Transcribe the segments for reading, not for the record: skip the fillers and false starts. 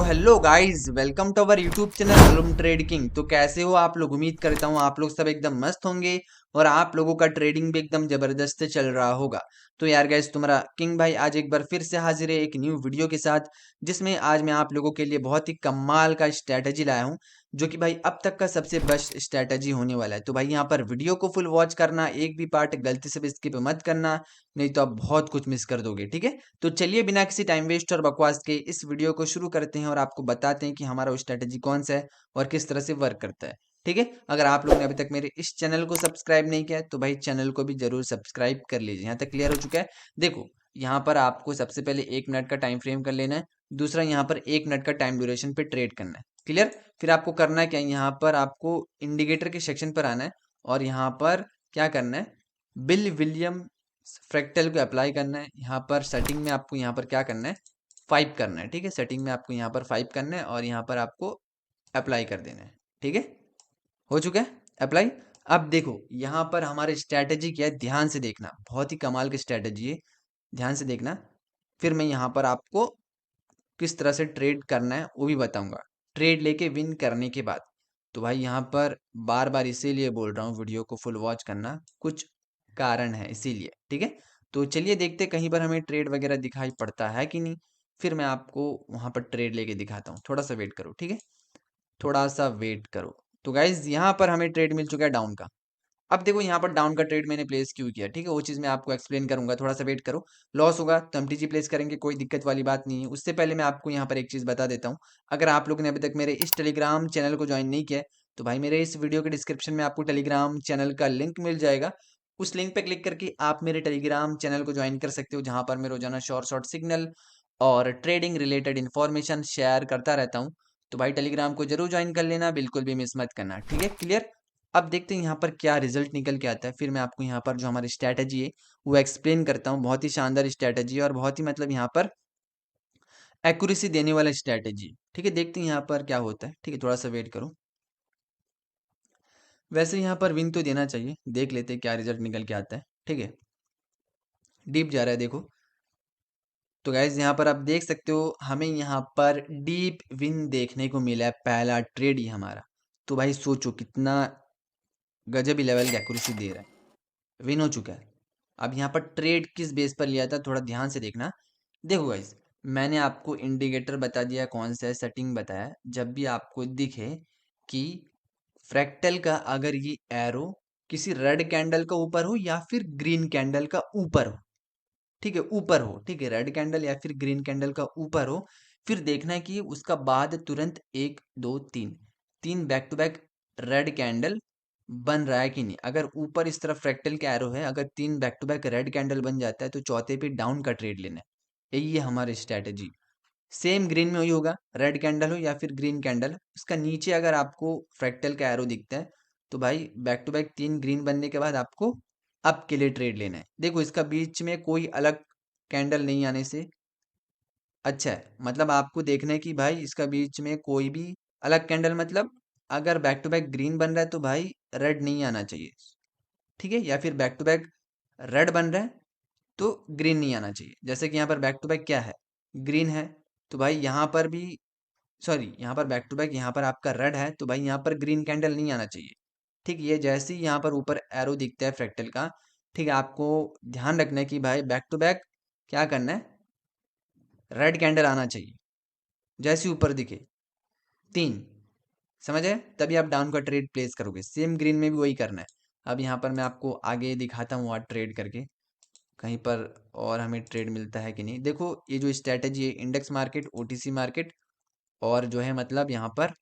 Hello guys, welcome to our YouTube channel alum trade king. तो कैसे हो आप लोग? उम्मीद करता हूँ आप लोग सब एकदम मस्त होंगे और आप लोगों का ट्रेडिंग भी एकदम जबरदस्त चल रहा होगा। तो यार गाइस, तुम्हारा किंग भाई आज एक बार फिर से हाजिर है एक न्यू वीडियो के साथ, जिसमें आज मैं आप लोगों के लिए बहुत ही कमाल का स्ट्रैटेजी लाया हूँ, जो कि भाई अब तक का सबसे बेस्ट स्ट्रैटेजी होने वाला है। तो भाई यहाँ पर वीडियो को फुल वॉच करना, एक भी पार्ट गलती से भी स्किप मत करना, नहीं तो आप बहुत कुछ मिस कर दोगे। ठीक है, तो चलिए बिना किसी टाइम वेस्ट और बकवास के इस वीडियो को शुरू करते हैं और आपको बताते हैं कि हमारा वो स्ट्रेटेजी कौन सा है और किस तरह से वर्क करता है। ठीक है, अगर आप लोगों ने अभी तक मेरे इस चैनल को सब्सक्राइब नहीं किया है तो भाई चैनल को भी जरूर सब्सक्राइब कर लीजिए। यहाँ तक क्लियर हो चुका है? देखो, यहाँ पर आपको सबसे पहले 1 मिनट का टाइम फ्रेम कर लेना है, दूसरा यहाँ पर 1 मिनट का टाइम ड्यूरेशन पे ट्रेड करना है। क्लियर? फिर आपको करना क्या है, यहाँ पर आपको इंडिकेटर के सेक्शन पर आना है और यहाँ पर क्या करना है, बिल विलियम फ्रैक्टल को अप्लाई करना है। यहाँ पर सेटिंग में आपको यहाँ पर क्या करना है, 5 करना है। ठीक है, सेटिंग में आपको यहाँ पर 5 करना है और यहाँ पर आपको अप्लाई कर देना है। ठीक है, हो चुका है अप्लाई। अब देखो यहाँ पर हमारे स्ट्रैटेजी क्या है, ध्यान से देखना, बहुत ही कमाल की स्ट्रैटेजी है, ध्यान से देखना। फिर मैं यहाँ पर आपको किस तरह से ट्रेड करना है वो भी बताऊंगा, ट्रेड लेके विन करने के बाद। तो भाई यहाँ पर बार बार इसीलिए बोल रहा हूँ वीडियो को फुल वॉच करना, कुछ कारण है इसीलिए। ठीक है, तो चलिए देखते कहीं पर हमें ट्रेड वगैरह दिखाई पड़ता है कि नहीं, फिर मैं आपको वहाँ पर ट्रेड लेके दिखाता हूँ। थोड़ा सा वेट करो, ठीक है, थोड़ा सा वेट करो। तो गाइज यहाँ पर हमें ट्रेड मिल चुका है डाउन का। अब देखो यहाँ पर डाउन का ट्रेड मैंने प्लेस क्यों किया, ठीक है, वो चीज़ मैं आपको एक्सप्लेन करूंगा, थोड़ा सा वेट करो। लॉस होगा तो हम टीजी प्लेस करेंगे, कोई दिक्कत वाली बात नहीं है। उससे पहले मैं आपको यहाँ पर एक चीज़ बता देता हूँ, अगर आप लोगों ने अभी तक मेरे इस टेलीग्राम चैनल को ज्वाइन नहीं किया है तो भाई मेरे इस वीडियो के डिस्क्रिप्शन में आपको टेलीग्राम चैनल का लिंक मिल जाएगा। उस लिंक पे क्लिक करके आप मेरे टेलीग्राम चैनल को ज्वाइन कर सकते हो, जहाँ पर मैं रोजाना शॉर्ट शॉर्ट सिग्नल और ट्रेडिंग रिलेटेड इन्फॉर्मेशन शेयर करता रहता हूँ। तो भाई टेलीग्राम को जरूर ज्वाइन कर लेना, बिल्कुल भी मिस मत करना। ठीक है, क्लियर? अब देखते हैं यहाँ पर क्या रिजल्ट निकल के आता है, फिर मैं आपको यहाँ पर जो हमारी स्ट्रैटेजी है वो एक्सप्लेन करता हूँ। बहुत ही शानदार स्ट्रैटेजी है और बहुत ही मतलब यहाँ पर एक्यूरेसी देने वाला स्ट्रैटेजी। ठीक है, देखते हैं यहाँ पर क्या होता है। ठीक है, थोड़ा सा वेट करो। वैसे यहाँ पर विन तो देना चाहिए, देख लेते हैं क्या रिजल्ट निकल के आता है। ठीक है, डीप जा रहा है देखो। तो गाइज यहाँ पर आप देख सकते हो हमें यहाँ पर डीप विन देखने को मिला है, पहला ट्रेड ही हमारा। तो भाई सोचो कितना गजब ही लेवल की एक्यूरेसी दे रहा है, विन हो चुका है। अब यहाँ पर ट्रेड किस बेस पर लिया था, थोड़ा ध्यान से देखना। देखो गाइस, मैंने आपको इंडिकेटर बता दिया कौन सा है, सेटिंग बताया। जब भी आपको दिखे कि फ्रैक्टल का अगर ये एरो किसी रेड कैंडल का ऊपर हो या फिर ग्रीन कैंडल का ऊपर हो, ठीक है, ऊपर हो, ठीक है, रेड कैंडल या फिर ग्रीन कैंडल का ऊपर हो, फिर देखना है कि उसका बाद तुरंत एक दो तीन तीन back to back red candle बन रहा है कि नहीं। अगर ऊपर इस तरफ फ्रैक्टल का एरो है, अगर 3 back to back red candle बन जाता है तो चौथे पे डाउन का ट्रेड लेना है। यही है हमारी स्ट्रैटेजी। सेम ग्रीन में वही होगा, रेड कैंडल हो या फिर ग्रीन कैंडल, उसका नीचे अगर आपको फ्रैक्टल का एरो दिखता है तो भाई बैक टू बैक 3 ग्रीन बनने के बाद आपको अप के लिए ट्रेड लेना है। देखो इसका बीच में कोई अलग कैंडल नहीं आने से अच्छा है, मतलब आपको देखना है कि भाई इसका बीच में कोई भी अलग कैंडल, मतलब अगर बैक टू बैक ग्रीन बन रहा है तो भाई रेड नहीं आना चाहिए। ठीक है, या फिर बैक टू बैक रेड बन रहा है तो ग्रीन नहीं आना चाहिए। जैसे कि यहाँ पर बैक टू बैक क्या है, ग्रीन है, तो भाई यहाँ पर भी, सॉरी, यहाँ पर बैक टू बैक यहाँ पर आपका रेड है तो भाई यहाँ पर ग्रीन कैंडल नहीं आना चाहिए। ठीक, ये जैसे ही यहाँ पर ऊपर एरो दिखता है फ्रैक्टल का, ठीक है, आपको ध्यान रखना है कि भाई बैक टू बैक क्या करना है, रेड कैंडल आना चाहिए जैसे ऊपर दिखे 3। समझ आए? तभी आप डाउन का ट्रेड प्लेस करोगे। सेम ग्रीन में भी वही करना है। अब यहाँ पर मैं आपको आगे दिखाता हूँ आज ट्रेड करके, कहीं पर और हमें ट्रेड मिलता है कि नहीं। देखो ये जो स्ट्रैटेजी है, इंडेक्स मार्केट, ओटीसी मार्केट और जो है मतलब यहाँ पर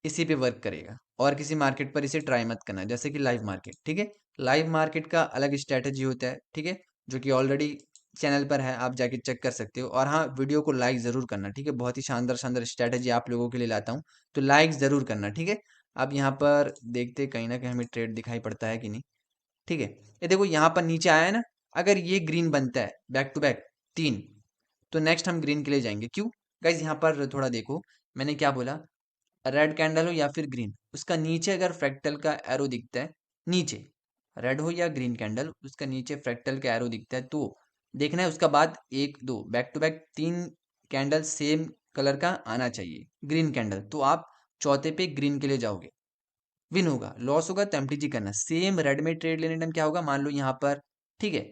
इसी पे वर्क करेगा, और किसी मार्केट पर इसे ट्राई मत करना, जैसे कि लाइव मार्केट। ठीक है, लाइव मार्केट का अलग स्ट्रैटेजी होता है, ठीक है, जो कि ऑलरेडी चैनल पर है, आप जाके चेक कर सकते हो। और हाँ, वीडियो को लाइक ज़रूर करना, ठीक है, बहुत ही शानदार शानदार स्ट्रैटेजी आप लोगों के लिए लाता हूँ, तो लाइक ज़रूर करना। ठीक है, अब यहाँ पर देखते कहीं ना कहीं हमें ट्रेड दिखाई पड़ता है कि नहीं। ठीक है, ये देखो यहाँ पर नीचे आया है ना, अगर ये ग्रीन बनता है बैक टू बैक 3, तो नेक्स्ट हम ग्रीन के लिए जाएंगे। क्यों गाइज, यहाँ पर थोड़ा देखो, मैंने क्या बोला, रेड कैंडल हो या फिर ग्रीन, उसका नीचे अगर फ्रैक्टल का एरो दिखता है, नीचे रेड हो या ग्रीन कैंडल, उसका नीचे फ्रैक्टल का एरो दिखता है तो देखना है उसका बाद एक दो back to back 3 candle same colour का आना चाहिए, ग्रीन कैंडल, तो आप चौथे पे ग्रीन के लिए जाओगे, विन होगा। लॉस होगा तो एमटीजी करना। सेम रेड में ट्रेड लेने टाइम क्या होगा, मान लो यहाँ पर, ठीक है,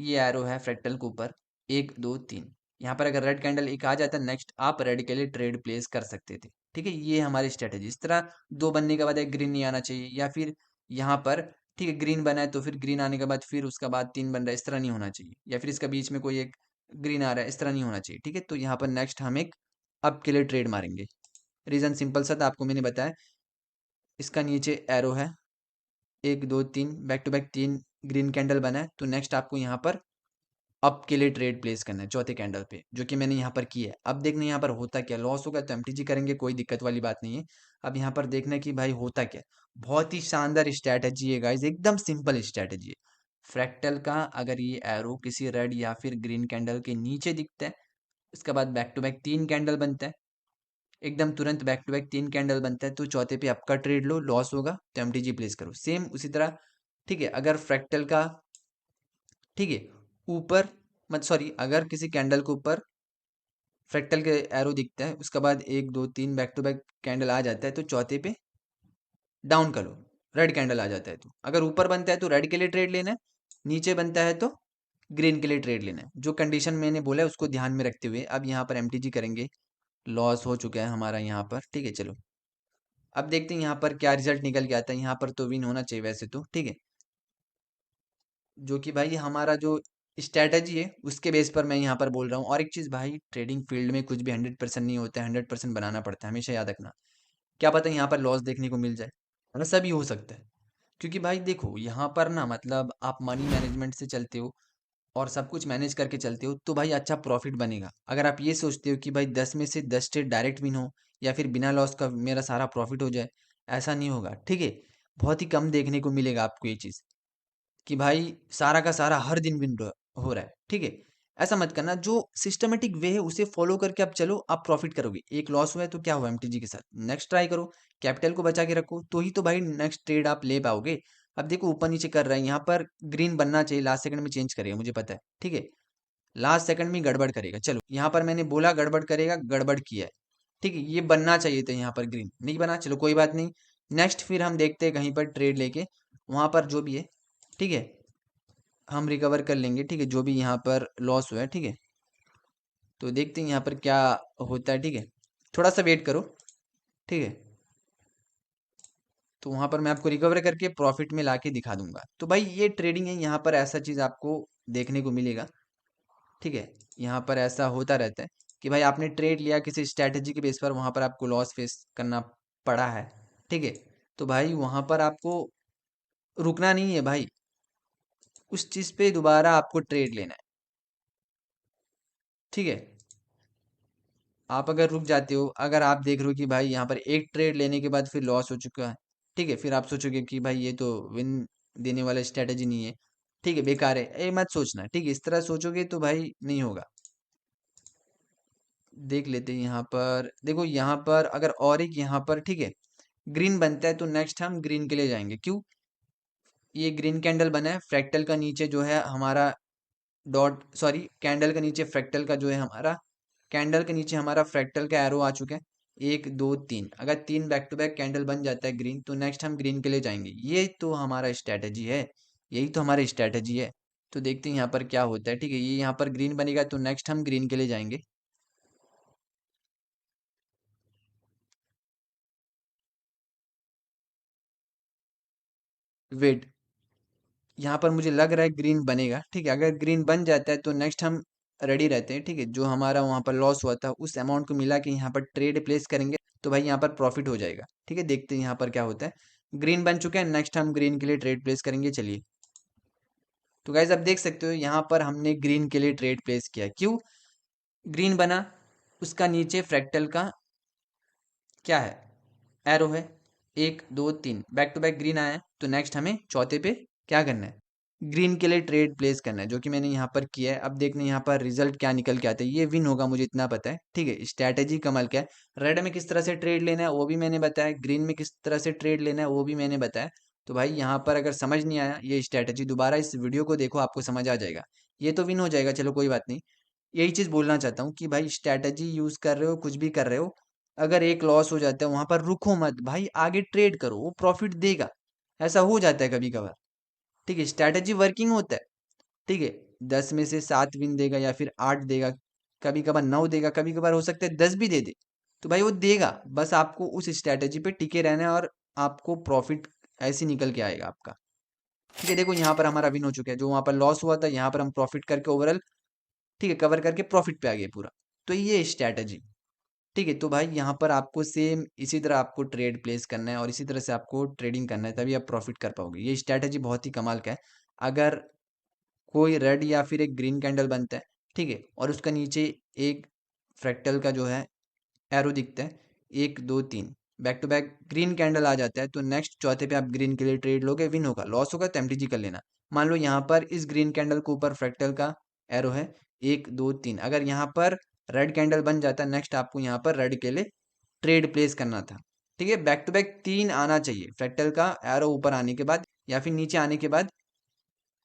ये एरो है फ्रैक्टल के ऊपर, 1 2 3, यहाँ पर अगर रेड कैंडल एक आ जाता है, नेक्स्ट आप रेड के लिए ट्रेड प्लेस कर सकते थे। ठीक है, ये हमारी स्ट्रेटेजी। इस तरह दो बनने के बाद एक ग्रीन नहीं आना चाहिए, या फिर यहाँ पर, ठीक है, ग्रीन बना है तो फिर ग्रीन आने के बाद फिर उसका बाद 3 बन रहा है, इस तरह नहीं होना चाहिए, या फिर इसका बीच में कोई एक ग्रीन आ रहा है, इस तरह नहीं होना चाहिए। ठीक है, तो यहाँ पर नेक्स्ट हम एक अप के लिए ट्रेड मारेंगे। रीजन सिंपल सा था, आपको मैंने बताया। इसका नीचे एरो है, 1 2 3, back to back 3 green candle बना है, तो नेक्स्ट आपको यहाँ पर अप के लिए ट्रेड प्लेस करना है चौथे कैंडल पे, जो कि मैंने यहाँ पर किया है। अब देखना यहाँ पर होता क्या, लॉस होगा तो एमटीजी करेंगे, कोई दिक्कत वाली बात नहीं है। अब यहाँ पर देखना कि भाई होता क्या। बहुत ही शानदार स्ट्रैटेजी है गाइज, एकदम सिंपल स्ट्रैटेजी है। फ्रैक्टल का अगर ये एरो किसी रेड या फिर ग्रीन कैंडल के नीचे दिखता है, उसके बाद बैक टू बैक 3 कैंडल बनता है, एकदम तुरंत बैक टू बैक 3 कैंडल बनता है, तो चौथे पे आपका ट्रेड लो, लॉस होगा तो एमटीजी प्लेस करो, सेम उसी तरह। ठीक है, अगर फ्रैक्टल का, ठीक है, ऊपर, मत सॉरी, अगर किसी कैंडल के ऊपर फ्रैक्टल के एरो दिखता है, उसके बाद 1 2 3 बैक टू बैक कैंडल आ जाता है, तो चौथे पे डाउन कर लो, रेड कैंडल आ जाता है तो। अगर ऊपर बनता है तो रेड के लिए ट्रेड लेना है, नीचे बनता है तो ग्रीन के लिए ट्रेड लेना है। जो कंडीशन मैंने बोला है उसको ध्यान में रखते हुए अब यहाँ पर एमटीजी करेंगे। लॉस हो चुका है हमारा यहाँ पर, ठीक है। चलो अब देखते हैं यहाँ पर क्या रिजल्ट निकल के आता है। यहाँ पर तो विन होना चाहिए वैसे तो, ठीक है, जो कि भाई हमारा जो स्ट्रैटेजी है उसके बेस पर मैं यहाँ पर बोल रहा हूँ। और एक चीज़ भाई, ट्रेडिंग फील्ड में कुछ भी 100% नहीं होता है, 100% बनाना पड़ता है, हमेशा याद रखना। क्या पता यहाँ पर लॉस देखने को मिल जाए, ऐसा भी हो सकता है। क्योंकि भाई देखो यहाँ पर ना, मतलब आप मनी मैनेजमेंट से चलते हो और सब कुछ मैनेज करके चलते हो, तो भाई अच्छा प्रॉफिट बनेगा। अगर आप ये सोचते हो कि भाई 10 में से 10 ट्रेड डायरेक्ट विन हो, या फिर बिना लॉस का मेरा सारा प्रॉफिट हो जाए, ऐसा नहीं होगा। ठीक है, बहुत ही कम देखने को मिलेगा आपको ये चीज़, कि भाई सारा का सारा हर दिन विन हो रहा है। ठीक है, ऐसा मत करना। जो सिस्टमेटिक वे है उसे फॉलो करके आप चलो, आप प्रॉफिट करोगे। एक लॉस हुआ है तो क्या हुआ एमटीजी के साथ, नेक्स्ट ट्राई करो, कैपिटल को बचा के रखो, तो ही तो भाई नेक्स्ट ट्रेड आप ले पाओगे। अब देखो ऊपर नीचे कर रहा है, यहाँ पर ग्रीन बनना चाहिए, लास्ट सेकंड में चेंज करेगा मुझे पता है। ठीक है, लास्ट सेकंड में गड़बड़ करेगा। चलो यहाँ पर मैंने बोला गड़बड़ करेगा, गड़बड़ किया है। ठीक है, ये बनना चाहिए था यहाँ पर, ग्रीन नहीं बना, चलो कोई बात नहीं। नेक्स्ट फिर हम देखते हैं कहीं पर ट्रेड लेके, वहां पर जो भी है, ठीक है, हम रिकवर कर लेंगे। ठीक है, जो भी यहाँ पर लॉस हुआ है, ठीक है, तो देखते हैं यहाँ पर क्या होता है। ठीक है, थोड़ा सा वेट करो, ठीक है, तो वहां पर मैं आपको रिकवर करके प्रॉफिट में लाके दिखा दूंगा। तो भाई ये ट्रेडिंग है, यहाँ पर ऐसा चीज आपको देखने को मिलेगा। ठीक है, यहाँ पर ऐसा होता रहता है कि भाई आपने ट्रेड लिया किसी स्ट्रैटेजी के बेस पर, वहां पर आपको लॉस फेस करना पड़ा है। ठीक है, तो भाई वहां पर आपको रुकना नहीं है भाई, उस चीज पे दोबारा आपको ट्रेड लेना है। ठीक है, आप अगर रुक जाते हो, अगर आप देख रहे हो कि भाई यहाँ पर एक ट्रेड लेने के बाद फिर लॉस हो चुका है, ठीक है, फिर आप सोचोगे कि भाई ये तो विन देने वाला स्ट्रैटेजी नहीं है, ठीक है, बेकार है, ये मत सोचना। ठीक है, इस तरह सोचोगे तो भाई नहीं होगा। देख लेते हैं यहाँ पर, देखो यहाँ पर अगर और एक यहाँ पर, ठीक है, ग्रीन बनता है तो नेक्स्ट हम ग्रीन के लिए जाएंगे। क्यों, ये ग्रीन कैंडल बना है, फ्रैक्टल का नीचे जो है हमारा डॉट, सॉरी, कैंडल के नीचे फ्रैक्टल का जो है हमारा, कैंडल के नीचे हमारा फ्रैक्टल का एरो आ चुका है, 1 2 3। अगर 3 बैक टू बैक कैंडल बन जाता है ग्रीन, तो नेक्स्ट हम ग्रीन के लिए जाएंगे। ये तो हमारा स्ट्रैटेजी है, यही तो हमारी स्ट्रैटेजी है। तो देखते हैं यहाँ पर क्या होता है। ठीक है, ये यहाँ पर ग्रीन बनेगा तो नेक्स्ट हम ग्रीन के लिए जाएंगे। वेट, यहाँ पर मुझे लग रहा है ग्रीन बनेगा। ठीक है, अगर ग्रीन बन जाता है तो नेक्स्ट हम रेडी रहते हैं। ठीक है, जो हमारा वहाँ पर लॉस हुआ था उस अमाउंट को मिला के यहाँ पर ट्रेड प्लेस करेंगे, तो भाई यहाँ पर प्रॉफिट हो जाएगा। ठीक है, देखते हैं यहाँ पर क्या होता है। ग्रीन बन चुके हैं, नेक्स्ट हम ग्रीन के लिए ट्रेड प्लेस करेंगे। चलिए, तो गाइज अब देख सकते हो यहाँ पर हमने ग्रीन के लिए ट्रेड प्लेस किया। क्यों, ग्रीन बना, उसका नीचे फ्रैक्टल का क्या है, एरो है, 1 2 3 बैक टू बैक ग्रीन आया है, तो नेक्स्ट हमें चौथे पे क्या करना है, ग्रीन के लिए ट्रेड प्लेस करना है, जो कि मैंने यहाँ पर किया है। अब देखने यहाँ पर रिजल्ट क्या निकल के आता है। ये विन होगा मुझे इतना पता है। ठीक है, स्ट्रैटेजी कमल क्या है, रेड में किस तरह से ट्रेड लेना है वो भी मैंने बताया, ग्रीन में किस तरह से ट्रेड लेना है वो भी मैंने बताया। तो भाई यहाँ पर अगर समझ नहीं आया ये स्ट्रैटेजी, दोबारा इस वीडियो को देखो, आपको समझ आ जाएगा। ये तो विन हो जाएगा, चलो कोई बात नहीं। यही चीज बोलना चाहता हूँ कि भाई स्ट्रैटेजी यूज कर रहे हो, कुछ भी कर रहे हो, अगर एक लॉस हो जाता है वहां पर रुको मत भाई, आगे ट्रेड करो, वो प्रॉफिट देगा। ऐसा हो जाता है कभी कभार, ठीक है, स्ट्रैटेजी वर्किंग होता है, ठीक है। 10 में से 7 विन देगा या फिर 8 देगा, कभी कभार 9 देगा, कभी कभार हो सकता है 10 भी दे दे, तो भाई वो देगा। बस आपको उस स्ट्रैटेजी पे टिके रहना है और आपको प्रॉफिट ऐसे निकल के आएगा आपका। ठीक है, देखो यहाँ पर हमारा विन हो चुका है, जो वहां पर लॉस हुआ था यहाँ पर हम प्रॉफिट करके ओवरऑल, ठीक है, कवर करके प्रॉफिट पे आ गए पूरा। तो ये स्ट्रैटेजी, ठीक है। तो भाई यहाँ पर आपको सेम इसी तरह आपको ट्रेड प्लेस करना है और इसी तरह से आपको ट्रेडिंग करना है, तभी आप प्रॉफिट कर पाओगे। ये स्ट्रैटेजी बहुत ही कमाल का है। अगर कोई रेड या फिर एक ग्रीन कैंडल बनता है, ठीक है, और उसका नीचे एक फ्रैक्टल का जो है एरो दिखता है, 1 2 3 back to back green candle आ जाता है, तो नेक्स्ट चौथे पे आप ग्रीन के लिए ट्रेड लोगे, विन होगा, लॉस होगा तो एमटीजी कर लेना। मान लो यहाँ पर इस ग्रीन कैंडल के ऊपर फ्रैक्टल का एरो है 1 2 3, अगर यहाँ पर रेड कैंडल बन जाता है, नेक्स्ट आपको यहाँ पर रेड के लिए ट्रेड प्लेस करना था, ठीक है। बैक टू बैक 3 आना चाहिए, फ्रैक्टल का एरो ऊपर आने के बाद या फिर नीचे आने के बाद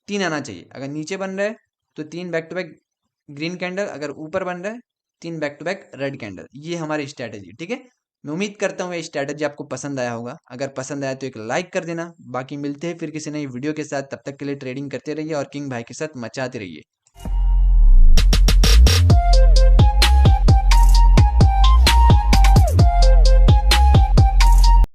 3 आना चाहिए। अगर नीचे बन रहा है तो 3 back to back green candle, अगर ऊपर बन रहा है 3 back to back red candle. ये हमारी स्ट्रैटेजी, ठीक है। मैं उम्मीद करता हूँ ये स्ट्रैटेजी आपको पसंद आया होगा। अगर पसंद आया तो एक लाइक कर देना। बाकी मिलते हैं फिर किसी नई वीडियो के साथ, तब तक के लिए ट्रेडिंग करते रहिए और किंग भाई के साथ मचाते रहिए।